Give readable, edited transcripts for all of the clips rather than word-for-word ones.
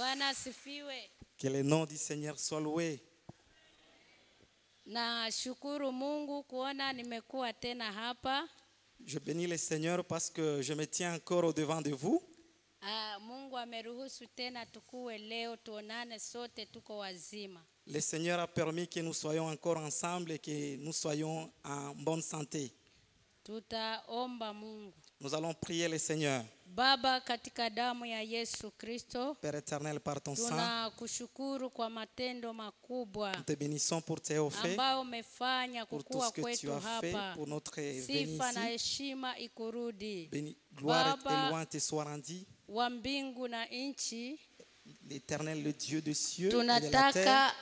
Bwana asifiwe. Que le nom du Seigneur soit loué. Na shukuru Mungu kuona nimekuwa tena hapa. Je bénis le Seigneur parce que je me tiens encore au devant de vous. Mungu ameruhusu tena tukue leo tuonane sote tuko wazima. Le Seigneur a permis que nous soyons encore ensemble et que nous soyons en bonne santé. Tutaomba Mungu. Nous allons prier le Seigneur. Baba, katika damu ya Yesu Kristo, Père éternel, par ton sang, tunakushukuru kwa matendo makubwa nous te bénissons pour tes faits, ambao umefanya pour tout kukua ce que tu kwetu as fait, hapa. pour notre venue Sifa na ici. heshima ikurudi. Gloire et Baba louange te soient rendues. wa mbingu na nchi, L'Éternel, le Dieu de cieux et de la terre, tunataka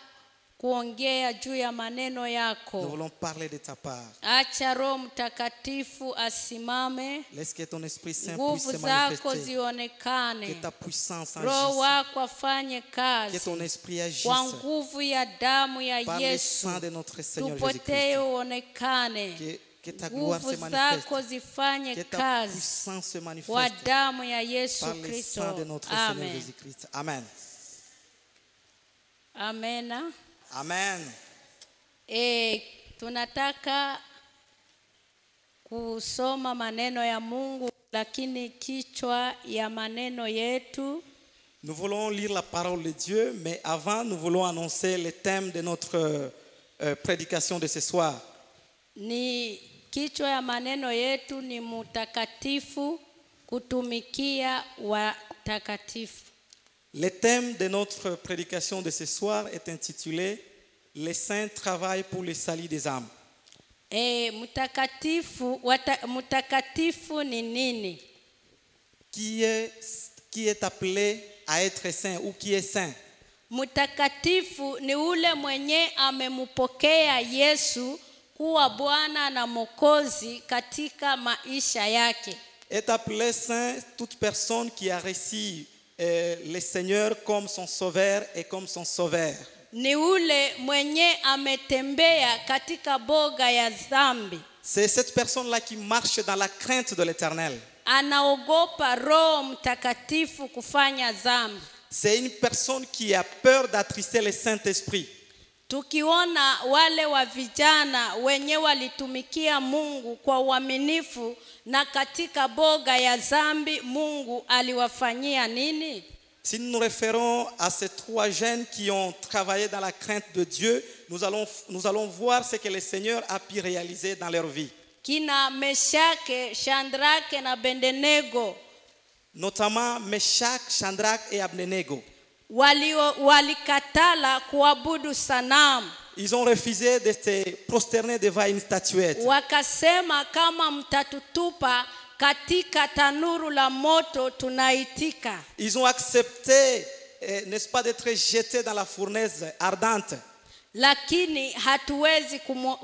kuongea juu ya maneno nous yako. voulons parler de ta part. Acha Roho Mtakatifu asimame, Laisse que ton Esprit Saint puisse nguvu se zako manifester. Que zionekane, ta puissance Roho agisse. wako afanye Que kazi ton esprit agisse. kwa nguvu ya damu ya Par le Yesu. sang de notre Seigneur Tupotee Jésus-Christ. uonekane, Que ta gloire nguvu se manifeste. zako zifanye Que ta kazi puissance se kwa manifeste. damu ya Yesu Par le Kristo. sang de notre Seigneur Amen. Jésus-Christ. Amen. Amena. Amen. Tunataka kusoma maneno ya Mungu, lakini kichwa ya maneno yetu Nous voulons lire la parole de Dieu, mais avant, nous voulons annoncer le thème de notre prédication de ce soir. ni kichwa ya maneno yetu ni mtakatifu kutumikia watakatifu. Le thème de notre prédication de ce soir est intitulé « Les saints travaillent pour le salut des âmes ». Mtakatifu ni nini? Qui est appelé à être saint ou qui est saint? Mtakatifu ni ule mwenye amempokea Yesu kuwa Bwana na Mwokozi katika maisha yake. Est appelé saint toute personne qui a reçu le Seigneur comme son sauveur et comme son sauveur. Ni ule mwenye ametembea katika boga ya dhambi. C'est cette personne-là qui marche dans la crainte de l'Éternel. Anaogopa Roho Mtakatifu kufanya dhambi. C'est une personne qui a peur d'attrister le Saint-Esprit. Tukiona wale wa vijana wenye walitumikia Mungu kwa uaminifu na katika boga ya dhambi, Mungu aliwafanyia nini? Si nous nous référons à ces trois jeunes qui ont travaillé dans la crainte de Dieu, nous allons voir ce que le Seigneur a pu réaliser dans leur vie. Kina Meshake, Shadrake na Abednego, Notamment Meshach, Shadrach et Abednego. walikatala kuabudu sanamu. Ils ont refusé de se prosterner devant une statuette. Wakasema kama mtatutupa katika tanuru la moto tunaitika. Ils ont accepté, n'est-ce pas, d'être jetés dans la fournaise ardente. Lakini hatuwezi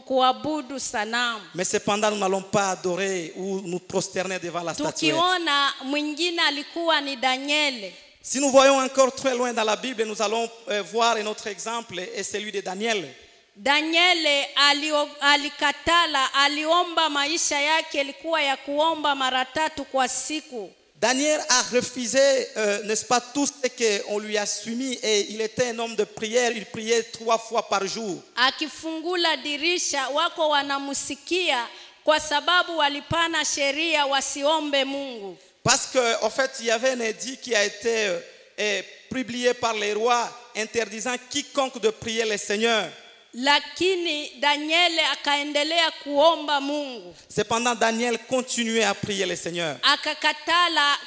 kuabudu sanamu. Mais cependant, nous n'allons pas adorer ou nous prosterner devant la statuette. Tukiona mwingine alikuwa ni Danieli. Si nous voyons encore très loin dans la Bible, nous allons voir un autre exemple, et celui de Daniel. Danieli alikatala, aliomba, maisha yake ilikuwa ya kuomba mara 3 kwa siku. Daniel a refusé, n'est-ce pas, tout ce qu'on lui a soumis, et il était un homme de prière, il priait 3 fois par jour. Akifungula dirisha wako wanamusikia kwa sababu walipana sheria wasiombe Mungu. Parce qu'en fait, il y avait un édit qui a été publié par les rois interdisant quiconque de prier le Seigneur. Lakini Danieli akaendelea kuomba Mungu. Cependant, Daniel continuait à prier le Seigneur. Akakatala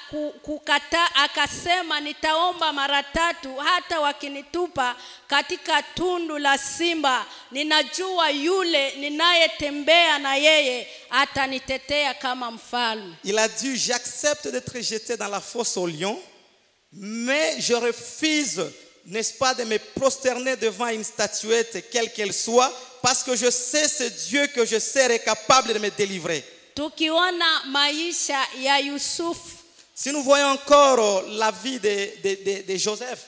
akasema nitaomba mara 3 hata wakinitupa katika tundu la simba, ninajua yule ninayetembea na yeye atanitetea kama mfalme. Il a dit, j'accepte d'être jeté dans la fosse aux lions, mais je refuse, n'est-ce pas, de me prosterner devant une statuette, quelle qu'elle soit, parce que je sais ce Dieu que je sers est capable de me délivrer. Tukiona maisha ya Yusufu, si nous voyons encore la vie de Joseph,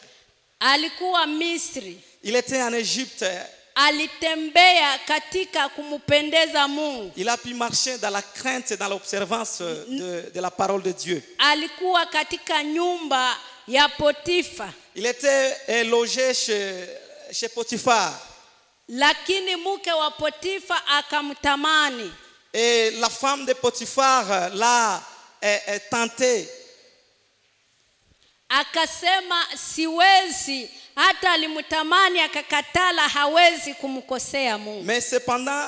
alikuwa Misri, il était en Égypte. Alitembea katika kumupendeza Mungu. Il a pu marcher dans la crainte et dans l'observance de la parole de Dieu. Alikuwa katika nyumba ya Potifa. Il était logé chez Potiphar. lakini mke wa Potifa akamtamani. Et la femme de Potiphar l'a tenté. Akasema siwezi, hata alimtamani akakatala, hawezi kumkosea Mungu. Mais cependant,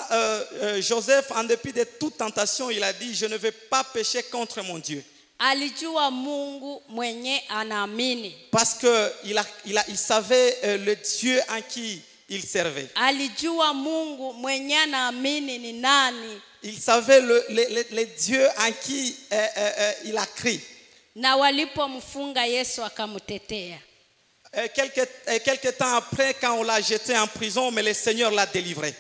Joseph, en dépit de toute tentation, il a dit, je ne vais pas pécher contre mon Dieu. Alijua Mungu mwenye anaamini. Parce qu'il savait le Dieu en qui il servait. Alijua Mungu mwenye anaamini ni nani. Il savait le Dieu en qui il a cru. Na walipomfunga Yesu akamtetea. Quelque temps après, quand on l'a jeté en prison, mais le Seigneur l'a délivré.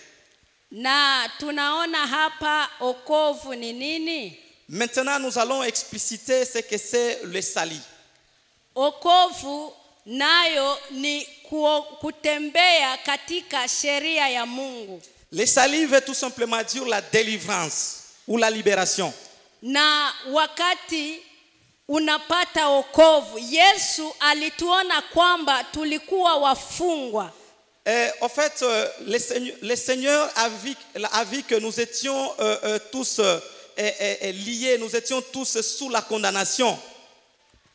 Na tunaona hapa okovu ni nini? Maintenant, nous allons expliciter ce que c'est le salut. Okovu nayo ni kutembea katika sheria ya Mungu. Le salut veut tout simplement dire la délivrance ou la libération. Na wakati unapata okovu, Yesu alituona kwamba tulikuwa wafungwa. En fait, le Seigneur a vu que nous étions tous liés, nous étions tous sous la condamnation.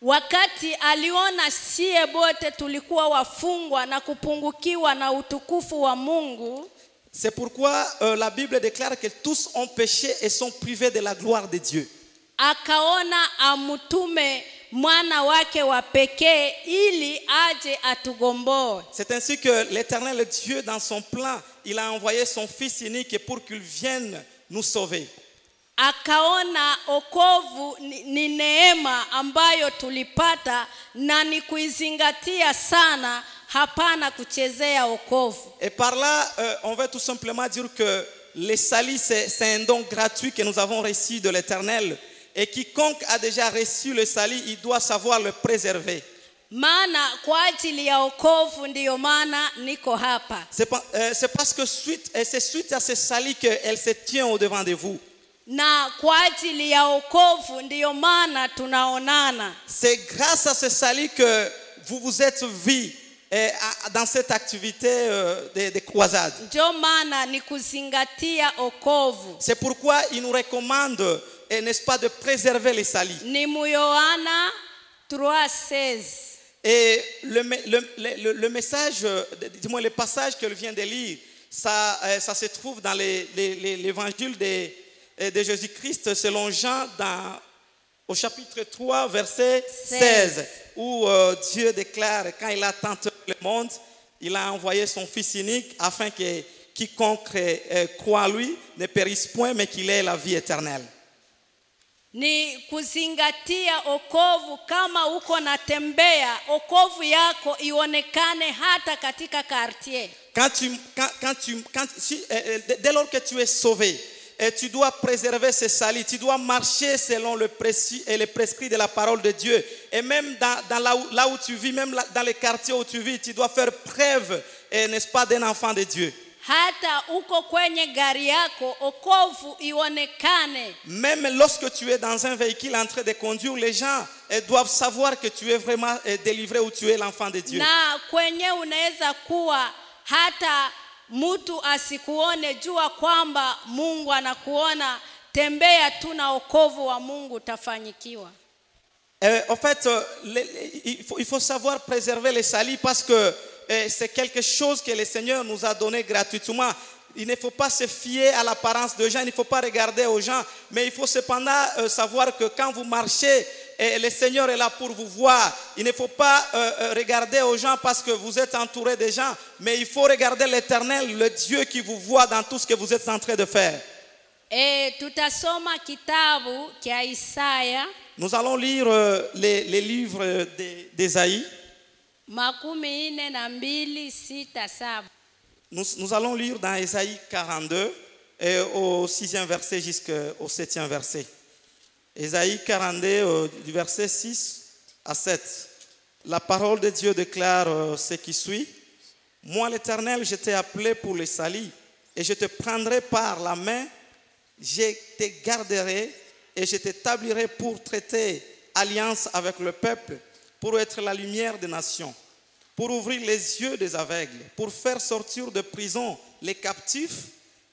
Wakati aliona sie bote tulikuwa wafungwa na kupungukiwa na utukufu wa Mungu. C'est pourquoi la Bible déclare que tous ont péché et sont privés de la gloire de Dieu. Akaona amutume mwana wake wa pekee ili aje atugomboe. C'est ainsi que l'Éternel Dieu, dans son plan, il a envoyé son Fils unique pour qu'il vienne nous sauver. Akaona okovu ni neema ambayo tulipata na ni kuizingatia sana, hapana kuchezea okovu. Et par là, on veut tout simplement dire que le salut, c'est un don gratuit que nous avons reçu de l'Éternel. Et quiconque a déjà reçu le salut, il doit savoir le préserver. Maana kwa ajili ya okovu ndiyo maana niko hapa. C'est parce que c'est suite à ce salut qu'elle se tient au devant de vous. Na kwa ajili ya okovu ndiyo maana tunaonana. C'est grâce à ce salut que vous vous êtes vus dans cette activité de croisade. Ndio maana ni kuzingatia okovu. C'est pourquoi il nous recommande, n'est-ce pas, de préserver les salut. Ni Yohana 3:16. Et le message, dis-moi, le passage qu'elle vient de lire, ça se trouve dans l'évangile de Jésus-Christ selon Jean au chapitre 3 verset 16 où Dieu déclare, quand il a tant aimé le monde, il a envoyé son Fils unique afin que quiconque croit en lui ne périsse point mais qu'il ait la vie éternelle. Ni kuzingatia okovu. Kama uko natembea, okovu yako ionekane hata katika quartier. Dès lors que tu es sauvé, et tu dois préserver ce salut, tu dois marcher selon le prescrit de la parole de Dieu. Et même là où tu vis, même dans les quartiers où tu vis, tu dois faire preuve, n'est-ce pas, d'un enfant de Dieu. Hata uko kwenye gari yako, okovu ionekane. Même lorsque tu es dans un véhicule en train de conduire, les gens doivent savoir que tu es vraiment délivré ou tu es l'enfant de Dieu. Na kwenye unaweza kuwa hata mtu asikuone, jua kwamba Mungu anakuona. Tembea tu na okovu wa Mungu, utafanyikiwa. En fait, il faut savoir préserver le salut parce que c'est quelque chose que le Seigneur nous a donné gratuitement. Il ne faut pas se fier à l'apparence des gens, il ne faut pas regarder aux gens, mais il faut cependant savoir que quand vous marchez, le Seigneur est là pour vous voir. Il ne faut pas regarder aux gens parce que vous êtes entouré de gens, mais il faut regarder l'Éternel, le Dieu qui vous voit dans tout ce que vous êtes en train de faire. Tutasoma kitabu kia Isaya. Nous allons lire les livres d'Ésaïe. 42:6-7. Nous allons lire dans Ésaïe 42 au 6e verset jusqu'au 7e verset. Ésaïe 42 du verset 6 à 7. La parole de Dieu déclare ce qui suit. Moi l'Éternel, je t'ai appelé pour le salut et je te prendrai par la main, je te garderai et je t'établirai pour traiter alliance avec le peuple, pour être la lumière des nations. pour ouvrir les yeux des aveugles, pour faire sortir de prison les captifs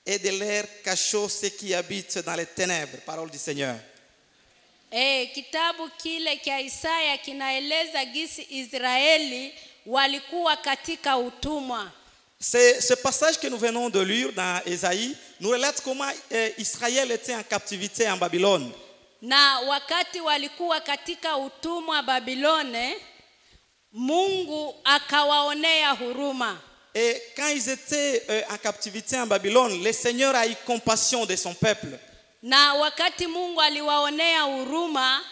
et de leurs cachots ceux qui habitent dans les ténèbres. Parole du Seigneur. Kitabu kile cha Isaya kinaeleza gisi Israeli walikuwa katika utumwa. Ce passage que nous venons de lire dans Ésaïe nous relate comment Israël était en captivité en Babylone. Na wakati walikuwa katika utumwa Babilone, Mungu akawaonea huruma. Et quand ils étaient en captivité en Babylone, le Seigneur a eu compassion de son peuple. Na wakati Mungu aliwaonea huruma,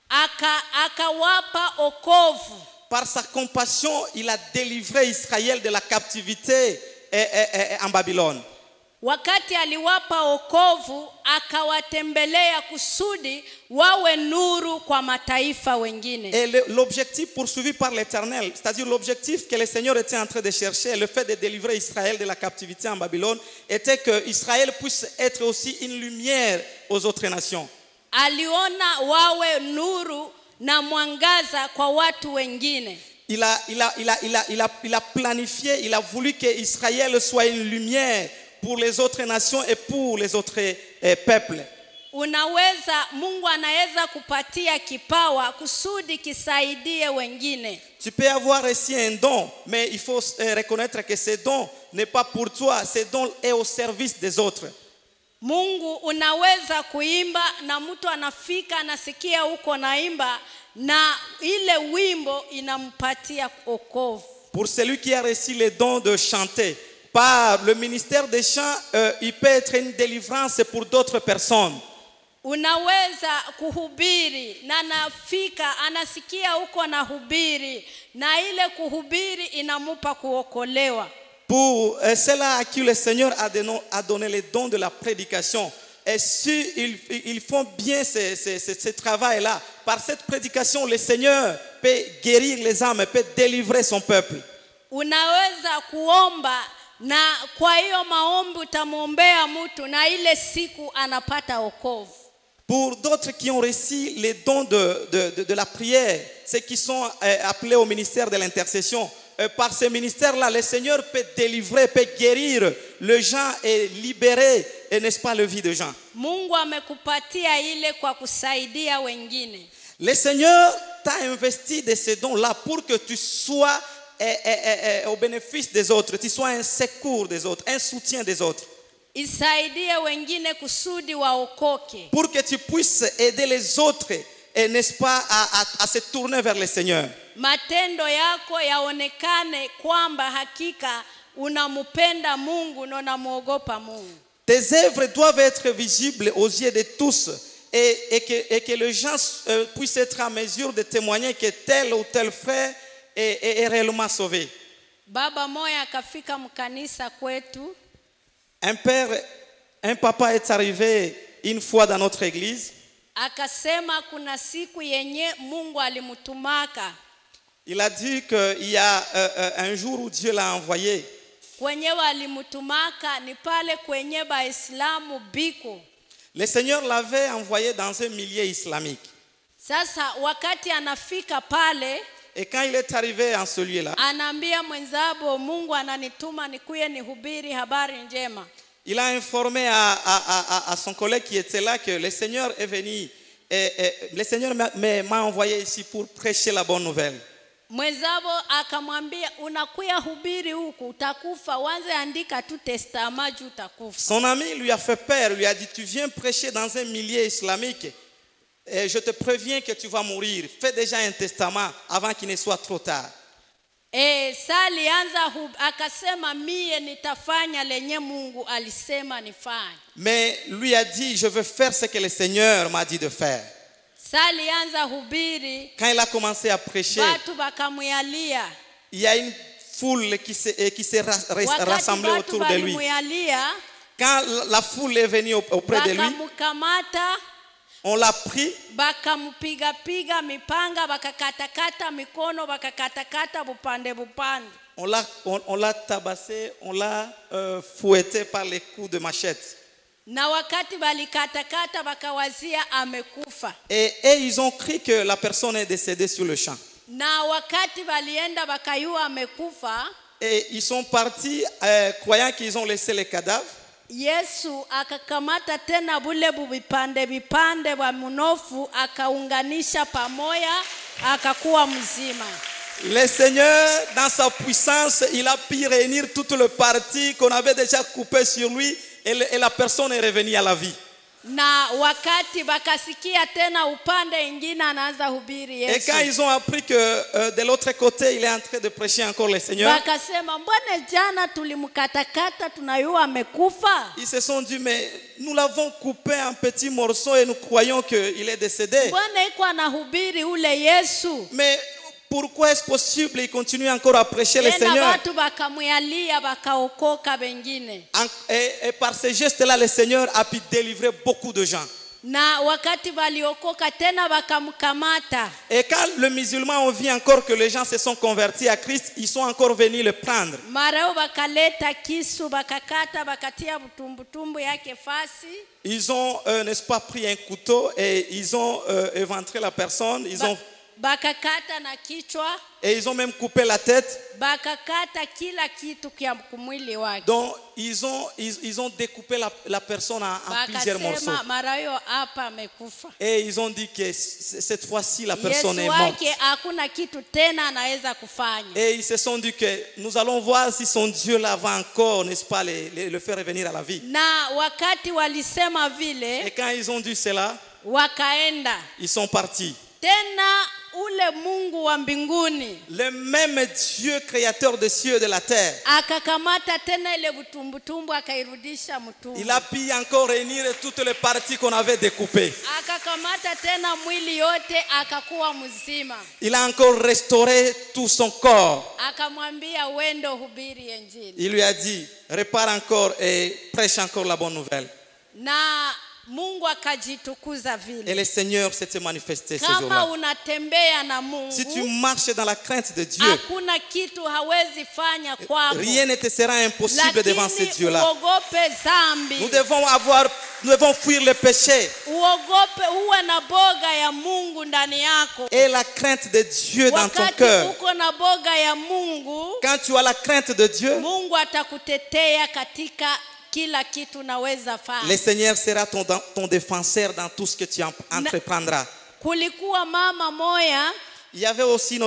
akawapa okovu. Par sa compassion, il a délivré Israël de la captivité en Babylone. Wakati aliwapa okovu, akawatembelea kusudi wawe nuru kwa mataifa wengine. Et l'objectif poursuivi par l'Éternel, c'est-à-dire l'objectif que le Seigneur était en train de chercher, le fait de délivrer Israël de la captivité en Babylone, était que Israël puisse être aussi une lumière aux autres nations. Aliona wawe nuru na mwangaza kwa watu wengine. Il a planifié, il a voulu que Israël soit une lumière pour les autres nations et pour les autres peuples. Mungu anaweza kupatia kipawa kusudi kisaidie wengine. Tu peux avoir reçu un don, mais il faut reconnaître que ce don n'est pas pour toi, ce don est au service des autres. Mungu unaweza kuimba na mtu anafika anasikia uko naimba na ile wimbo inampatia wokovu. Pour celui qui a reçu le don de chanter, par le ministère des chants, il peut être une délivrance pour d'autres personnes. Unaweza kuhubiri na nafika anasikia uko na hubiri na ile kuhubiri inamupa kuokolewa. Pour ceux-là à qui le Seigneur a donné le don de la prédication, et si ils font bien ce travail-là, par cette prédication, le Seigneur peut guérir les âmes, peut délivrer son peuple. Unaweza kuomba na kwa hiyo maombi utamuombea mtu na ile siku anapata wokovu. Pour d'autres qui ont reçu les dons de la prière, ceux qui sont appelés au ministère de l'intercession, par ce ministère-là, le Seigneur peut délivrer, peut guérir les gens et libérer, et n'est-ce pas, le vie de gens. Mungu amekupatia ile kwa kusaidia wengine. Le Seigneur t'a investi de ces dons-là pour que tu sois au bénéfice des autres, tu sois un secours des autres, un soutien des autres. Isaidie wengine kusudi waokoke. Pour que tu puisses aider les autres, et n'est-ce pas, à se tourner vers le Seigneur. Matendo yako yaonekane kwamba hakika unamupenda Mungu na unamuogopa Mungu. Tes œuvres doivent être visibles aux yeux de tous et que les gens puissent être en mesure de témoigner que tel ou tel frère est réellement sauvé. Baba moya akafika mkanisa kwetu. Un papa est arrivé une fois dans notre église. Akasema kuna siku yenye Mungu alimutumaka. Il a dit qu'il y a un jour où Dieu l'a envoyé. Kwenye walimutumaka ni pale kwenye Waislamu biko. Le Seigneur l'avait envoyé dans un milieu islamique. Sasa wakati anafika pale, et quand il est arrivé en ce lieu-là, anaambia mwenzabo Mungu ananituma nikuye nihubiri habari njema. Il a informé à son collègue qui était là que le Seigneur est venu et le Seigneur m'a envoyé ici pour prêcher la bonne nouvelle. Mwenzabo akamwambia unakuya hubiri huku utakufa, wanze andika tu testament utakufa. Son ami lui a fait peur, lui a dit tu viens prêcher dans un milieu islamique et je te préviens que tu vas mourir. Fais déjà un testament avant qu'il ne soit trop tard. Sali anza akasema mie nitafanya lenye Mungu alisema nifanye. Mais lui a dit je veux faire ce que le Seigneur m'a dit de faire. Sali anza hubiri. Quand il a commencé à prêcher, watu bakamuyalia. Il y a une foule qui s'est rassemblée autour de lui. Quand la foule est venue auprès de lui, on l'a pris. Bakamupiga mipanga bakakatakata mikono bakakatakata bupande bupande. On l'a tabassé, on l'a fouetté par les coups de machette. Na wakati balikatakata bakawazia amekufa. Et ils ont cru que la personne est décédée sur le champ. Na wakati walienda wakayua amekufa, Et ils sont partis croyant qu'ils ont laissé les cadavres. Yesu akakamata tena bule vipande vipande wa mnofu akaunganisha pamoja akakuwa mzima. Le Seigneur, dans sa puissance, il a pu réunir toute le partie qu'on avait déjà coupé sur lui et la personne est revenue à la vie. Na wakati bakasikia tena upande ingine anaanza hubiri Yesu. Et quand ils ont appris que de l'autre côté, il est en train de prêcher encore le Seigneur, Bakasema mbona jana tulimkatakata tunayua amekufa? ils se sont dit, mais nous l'avons coupé en petits morceaux et nous croyons qu'il est décédé. Mbona iko anahubiri ule Yesu? Mais pourquoi est-ce possible il continue encore à prêcher le Tena Seigneur? watu bakamwialia bakaokoka bengine. Et par ces gestes-là, le Seigneur a pu délivrer beaucoup de gens. Na wakati waliokoka tena bakamkamata. Et quand le musulman ont vu encore que les gens se sont convertis à Christ, ils sont encore venus le prendre. Marao bakaleta kisu bakakata bakatia butumbutumbu yake fasi. Ils ont, n'est-ce pas, pris un couteau et ils ont éventré la personne. Bakakata na kichwa. Et ils ont même coupé la tête. Bakakata kila kitu kia kumwili wake. Donc ils ont découpé la personne en plusieurs morceaux. Marayo hapa amekufa. Et ils ont dit que cette fois-ci la personne est morte. Yesu wake hakuna kitu tena anaweza kufanya. Et ils se sont dit que nous allons voir si son Dieu là va encore, n'est-ce pas, le faire revenir à la vie. Na wakati walisema vile. Et quand ils ont dit cela, wakaenda. Ils sont partis. Tena ule Mungu wa mbinguni, le même Dieu créateur des cieux et de la terre, akakamata tena ile butumbutumbu akairudisha mtumbu. il a pu encore réunir toutes les parties qu'on avait découpées. Akakamata tena mwili yote akakuwa mzima. Il a encore restauré tout son corps. Akamwambia wendo hubiri injili. Il lui a dit, repars encore et prêche encore la bonne nouvelle. Na Mungu akajitukuza vile. Et le Seigneur s'était manifesté ce Kama jour-là. unatembea na Mungu, Si tu marches dans la crainte de Dieu, hakuna kitu hawezi fanya kwako. rien ne te sera impossible devant ce Dieu-là. Uogope zambi. Nous devons fuir le péché. Uogope uwe na boga ya Mungu ndani yako. Et la crainte de Dieu dans ton cœur. Uko na boga ya Mungu, quand tu as la crainte de Dieu, Mungu atakutetea katika kila kitu naweza fanya. Le Seigneur sera ton défenseur dans tout ce que tu entreprendras. Kulikuwa mama moya, il y avait aussi une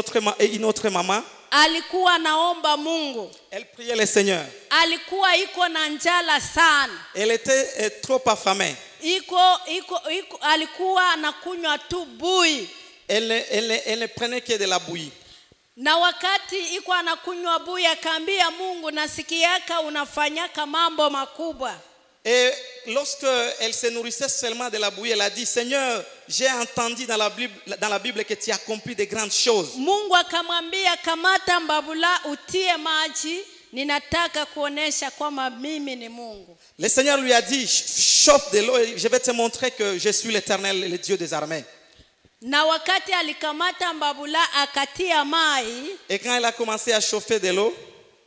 autre maman. Alikuwa naomba Mungu. Elle priait le Seigneur. Alikuwa iko na njala sana. Elle était trop affamée. Alikuwa anakunywa tu bui. Elle ne prenait que de la bouillie. Na wakati iko anakunywa bui akaambia Mungu, nasikiaka unafanyaka mambo makubwa. Et lorsque elle se nourrissait seulement de la bouillie, elle a dit, Seigneur, j'ai entendu dans la Bible que tu as accompli de grandes choses. Mungu akamwambia, kamata mbabula utie maji, ninataka kuonesha kwamba mimi ni Mungu. Le Seigneur lui a dit, chauffe de l'eau et je vais te montrer que je suis l'Éternel, le Dieu des armées. Na wakati alikamata mbabula akatia mai, et quand elle a commencé à chauffer de l'eau,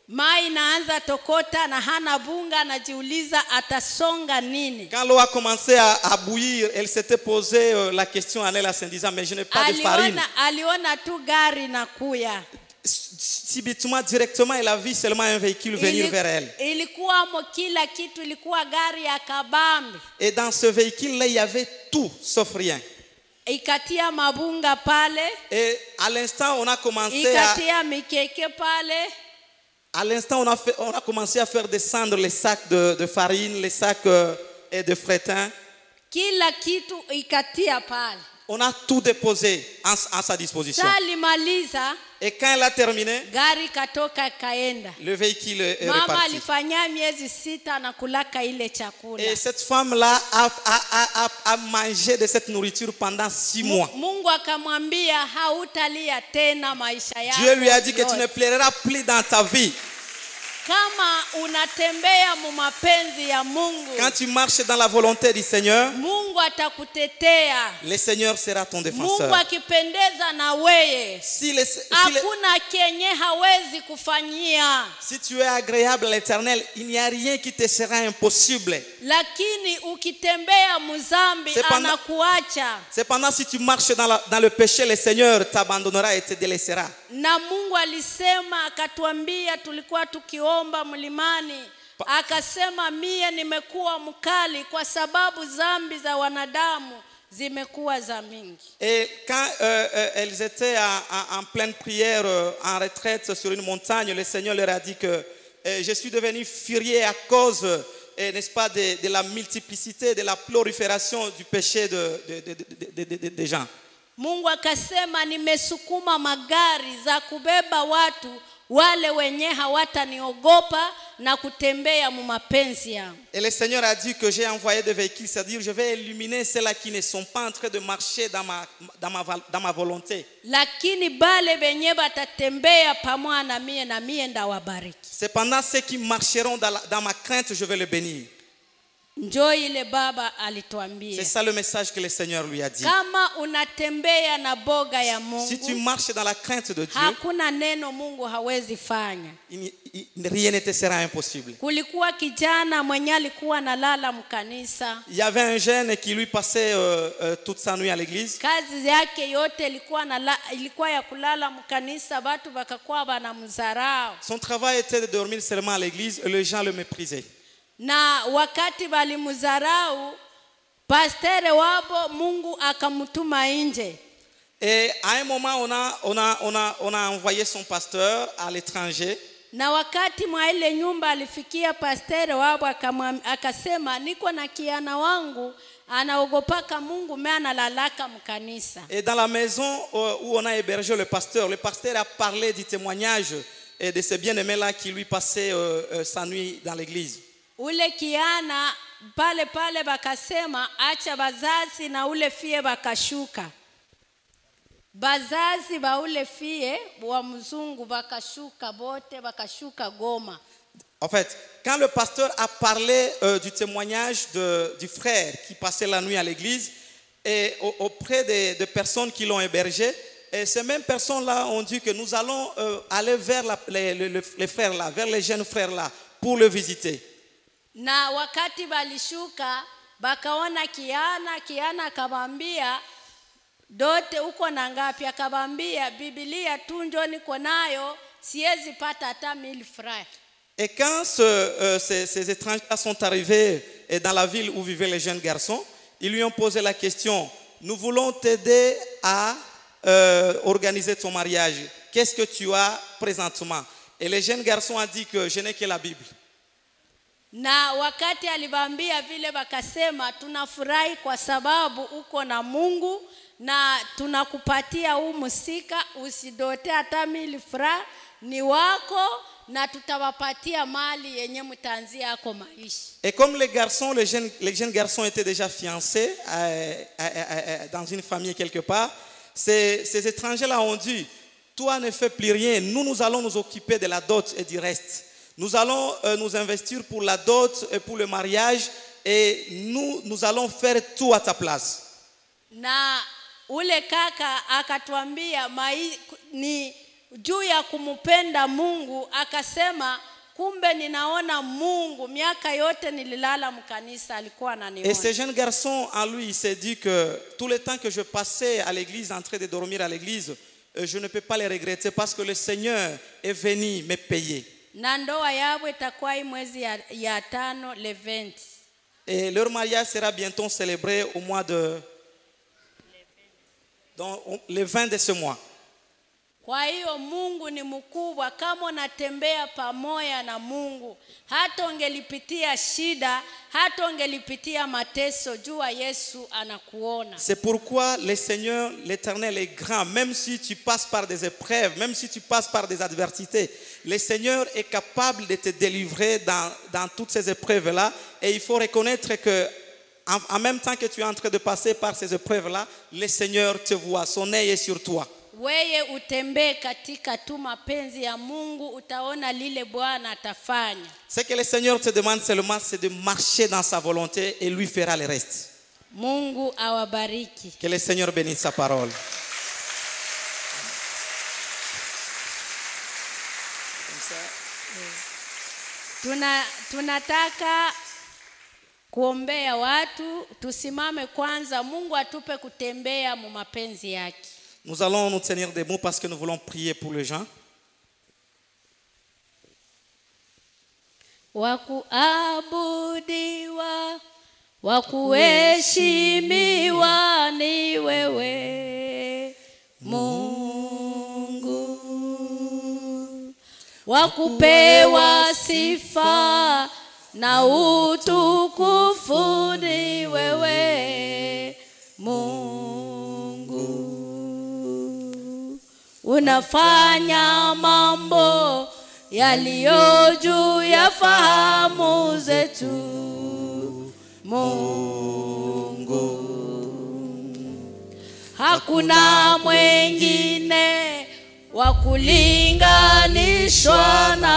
mai naanza tokota na hana bunga, anajiuliza atasonga nini. Quand l'eau a commencé à bouillir, elle s'était posé la question en elle en se disant, mais je n'ai pas de farine. Aliona tu gari na kuya. Subitement, directement, elle a vu seulement un véhicule venir vers elle. Ilikuwa mo kila kitu, ilikuwa gari ya kabambi. Et dans ce véhicule-là, il y avait tout sauf rien. Ikatia mabunga pale. Et à l'instant, on a commencé ikatia mikeke pale. À l'instant, on a commencé à faire descendre les sacs de farine, les sacs de frétin. Kila kitu ikatia pale. On a tout déposé en sa disposition. Salimaliza. Et quand elle a terminé, gari katoka kaenda. Le véhicule est Mama reparti. alifanya miezi 6 anakulaka ile chakula. Et cette femme-là a mangé de cette nourriture pendant 6 mois. Mungu akamwambia hautalia tena maisha yako. Dieu lui a dit que tu ne pleureras plus dans ta vie. Kama unatembea mu mapenzi ya Mungu, quand tu marches dans la volonté du Seigneur, Mungu atakutetea. le Seigneur sera ton Mungu défenseur. akipendeza na weye, hakuna kenye hawezi kufanyia. Si tu es agréable à l'Éternel, il n'y a rien qui te sera impossible. Lakini ukitembea muzambi anakuacha. Cependant, si tu marches dans le péché, le Seigneur t'abandonnera et te délaissera. Na Mungu alisema, akatuambia, tulikuwa tukiomba mlimani, akasema mie nimekuwa mkali kwa sababu zambi za wanadamu zimekuwa za mingi. Et quand elles étaient en pleine prière, en retraite sur une montagne, le Seigneur leur a dit que je suis devenu furieux à cause, n'est-ce pas, de la multiplicité, de la prolifération du péché des gens. Mungu akasema nimesukuma magari za kubeba watu wale wenye hawataniogopa na kutembea mu mapenzi yangu. Et le Seigneur a dit que j'ai envoyé des véhicules, c'est-à-dire je vais éliminer ceux-là qui ne sont pas en train de marcher dans ma volonté. Lakini bale benye batatembea pamoja na mie ndawabariki. Cependant, ceux qui marcheront dans ma crainte, je vais les bénir. Njoo ile baba alituambia. C'est ça le message que le Seigneur lui a dit. Kama unatembea na boga ya Mungu, si tu marches dans la crainte de Dieu, hakuna neno Mungu hawezi fanya. Rien ne te sera impossible. Kulikuwa kijana mwenye alikuwa analala mkanisa. Il y avait un jeune qui lui passait toute sa nuit à l'église. Kazi yake yote ilikuwa ya kulala mkanisa, watu bakakuwa banamzarau. Son travail était de dormir seulement à l'église et les gens le méprisaient. Na wakati balimuzarau, pastere wabo Mungu akamutuma nje. Et à un moment on a envoyé son pasteur à l'étranger. Na wakati mwa ile nyumba alifikia pastere wabo akasema niko na kiana wangu anaogopaka Mungu mimi analalaka mkanisa. Et dans la maison où on a hébergé le pasteur a parlé du témoignage et de ce bien-aimé là qui lui passait sa nuit dans l'église. Ule kiana pale bakasema acha bazazi na ule fie bakashuka. Bazazi ba ule fie wa mzungu bakashuka bote, bakashuka Goma. En fait, quand le pasteur a parlé du témoignage du frère qui passait la nuit à l'église et auprès des personnes qui l'ont hébergé, et ces mêmes personnes-là ont dit que nous allons aller vers les frères là, vers les jeunes frères là, pour le visiter. Na wakati balishuka bakaona kiana akabambia dote uko na ngapi, akabambia Biblia tu ndio niko nayo, siwezi pata hata 1000 francs. Et quand ces étrangers sont arrivés dans la ville où vivaient les jeunes garçons, ils lui ont posé la question: nous voulons t'aider à organiser ton mariage. Qu'est-ce que tu as présentement? Et le jeune garçon a dit que je n'ai que la Bible. Na wakati alibambia vile bakasema tunafurahi kwa sababu uko na Mungu na tunakupatia huu musika, usidote hata 1000 francs, ni wako na tutawapatia mali yenye mtanzia yako maisha. Et comme les jeunes garçons étaient déjà fiancés dans une famille quelque part, ces étrangers-là ont dit: toi ne fais plus rien, nous allons nous occuper de la dot et du reste. Nous allons nous investir pour la dot et pour le mariage et nous allons faire tout à ta place. Na ule kaka akatuambia ni juu ya kumupenda Mungu, akasema kumbe ninaona Mungu, miaka yote nililala mkanisa alikuwa ananiona. Et ce jeune garçon en lui il s'est dit que tout le temps que je passais à l'église, en train de dormir à l'église, je ne peux pas les regretter parce que le Seigneur est venu me payer. Na ndoa yao itakuwa mwezi ya 5 le 20. Et leur mariage sera bientôt célébré au mois de le 20 de ce mois. Kwa hiyo Mungu ni mkubwa. Kama unatembea pamoja na Mungu, hata ungelipitia shida, hata ungelipitia mateso, jua Yesu anakuona. C'est pourquoi le Seigneur, l'Éternel est grand. Même si tu passes par des épreuves, même si tu passes par des adversités, le Seigneur est capable de te délivrer dans toutes ces épreuves-là. Et il faut reconnaître que en même temps que tu es en train de passer par ces épreuves-là, le Seigneur te voit, son œil est sur toi. Wewe utembee katika tu mapenzi ya Mungu, utaona lile Bwana atafanya. Ce que le Seigneur te demande seulement, c'est de marcher dans sa volonté et lui fera le reste. Mungu awabariki. Que le Seigneur bénisse sa parole. Tunataka kuombea watu, tusimame kwanza, Mungu atupe kutembea mu mapenzi yake. Nous allons nous tenir debout parce que nous voulons prier pour les gens. Wakuabudiwa, wakuheshimiwa ni wewe Mungu, wakupewa sifa na utukufu ni wewe Mungu. Unafanya mambo yaliyo juu ya fahamu zetu Mungu. Hakuna mwingine wa kulinganishwa na